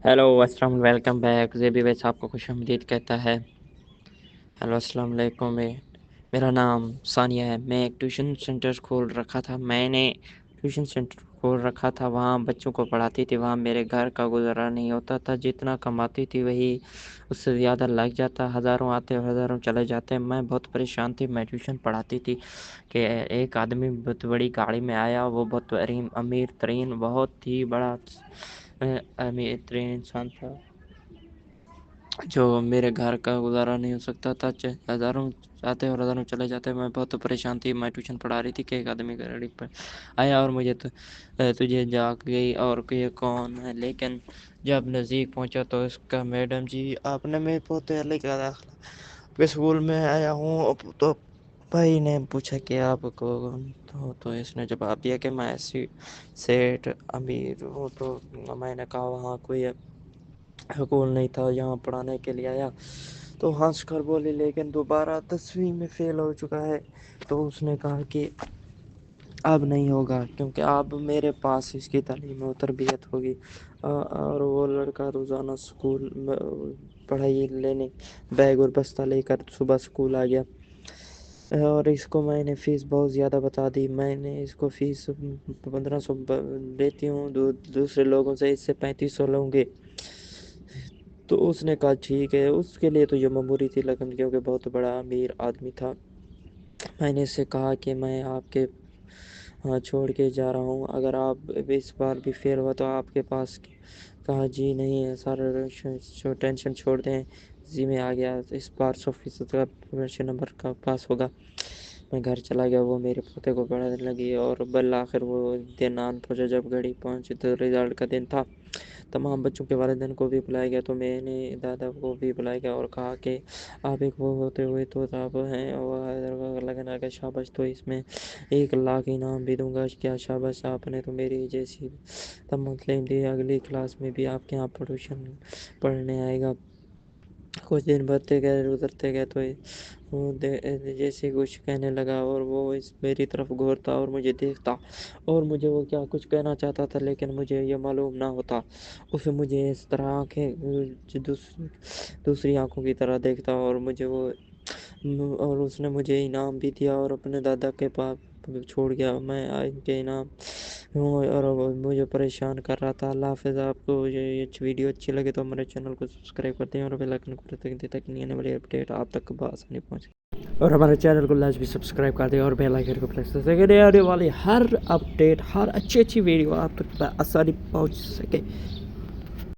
Hello अस्सलाम welcome back जेबी वैस आपको खुशामदीद कहता है। हेलो अस्सलाम वालेकुम। मेरा नाम सानिया है। मैं एक ट्यूशन सेंटर खोल रखा था। वहाँ बच्चों को पढ़ाती थी। वहाँ मेरे घर का गुजारा नहीं होता था। जितना कमाती थी वही उससे ज़्यादा लग जाता। हज़ारों आते और हज़ारों चले जाते। मैं बहुत परेशान थी। मैं ट्यूशन पढ़ाती थी कि एक आदमी बहुत बड़ी गाड़ी में आया। वो बहुत अमीर तरीन बहुत ही बड़ा अमीर तरीन इंसान था जो मेरे घर का गुजारा नहीं हो सकता था। हज़ारों आते और हज़ारों चले जाते। मैं बहुत परेशान थी। मैं ट्यूशन पढ़ा रही थी कि एक आदमी गाड़ी पर आया और मुझे तुझे जाग गई और कि ये कौन है। लेकिन जब नज़दीक पहुंचा तो इसका मैडम जी आपने मेरे पोते का दाखिला मैं स्कूल में आया हूँ। तो भाई ने पूछा कि आप कौन तो इसने जवाब दिया कि मैं ऐसी सेठ अमीर हूँ। तो मैंने कहा वहाँ कोई स्कूल नहीं था, यहाँ पढ़ाने के लिए आया। तो हंस कर बोले लेकिन दोबारा 10वीं में फेल हो चुका है। तो उसने कहा कि अब नहीं होगा क्योंकि अब मेरे पास इसकी तालीम और तरबियत होगी। और वो लड़का रोज़ाना स्कूल में पढ़ाई लेने बैग और बस्ता लेकर सुबह स्कूल आ गया। और इसको मैंने फ़ीस बहुत ज़्यादा बता दी। मैंने इसको फ़ीस 1500 लेती हूँ। दूसरे लोगों से इससे 3500 लूँगी। तो उसने कहा ठीक है। उसके लिए तो ये मामूली थी लेकिन क्योंकि बहुत बड़ा अमीर आदमी था। मैंने इससे कहा कि मैं आपके छोड़ के जा रहा हूँ। अगर आप इस बार भी फेल हुआ तो आपके पास। कहा जी नहीं है सारा टेंशन छोड़ दें। जी में आ गया। इस बार 100% का प्रमोशन नंबर का पास होगा। मैं घर चला गया। वो मेरे पोते को पढ़ाने लगी और बल आखिर वो दिन आन पहुँचा। जब घड़ी पहुँची तो रिजल्ट का दिन था। तमाम बच्चों के वालिदैन को भी बुलाया गया। तो मैंने दादा को भी बुलाया गया और कहा कि आप एक वो होते हुए तो आप हैं और लगना कि शाबाश। तो इसमें 1 लाख इनाम भी दूंगा। क्या शाबाश आपने तो मेरी जैसी तमतलीम दी। अगली क्लास में भी आपके यहाँ ट्यूशन पढ़ने आएगा। कुछ दिन बढ़ते गए गुजरते गए तो वो जैसे कुछ कहने लगा और वो इस मेरी तरफ घूरता और मुझे देखता और मुझे वो क्या कुछ कहना चाहता था लेकिन मुझे ये मालूम ना होता। उसे मुझे इस तरह आंखें दूसरी आंखों की तरह देखता और मुझे वो और उसने मुझे इनाम भी दिया और अपने दादा के पास छोड़ गया। मैं इनके इनाम हूँ और वो मुझे परेशान कर रहा था। अल्लाह हाफ़िज़। आपको ये वीडियो अच्छी लगे तो हमारे चैनल को सब्सक्राइब करते हैं और बेल आइकन को प्रेस करते हैं ताकि आने वाली अपडेट आप तक बआसानी पहुँचे। और हमारे चैनल को लाजमी सब्सक्राइब कर दें और बेल आइकन को प्रेस कर दें आने वाली हर अपडेट हर अच्छी वीडियो आप तक बआसानी पहुँच सके।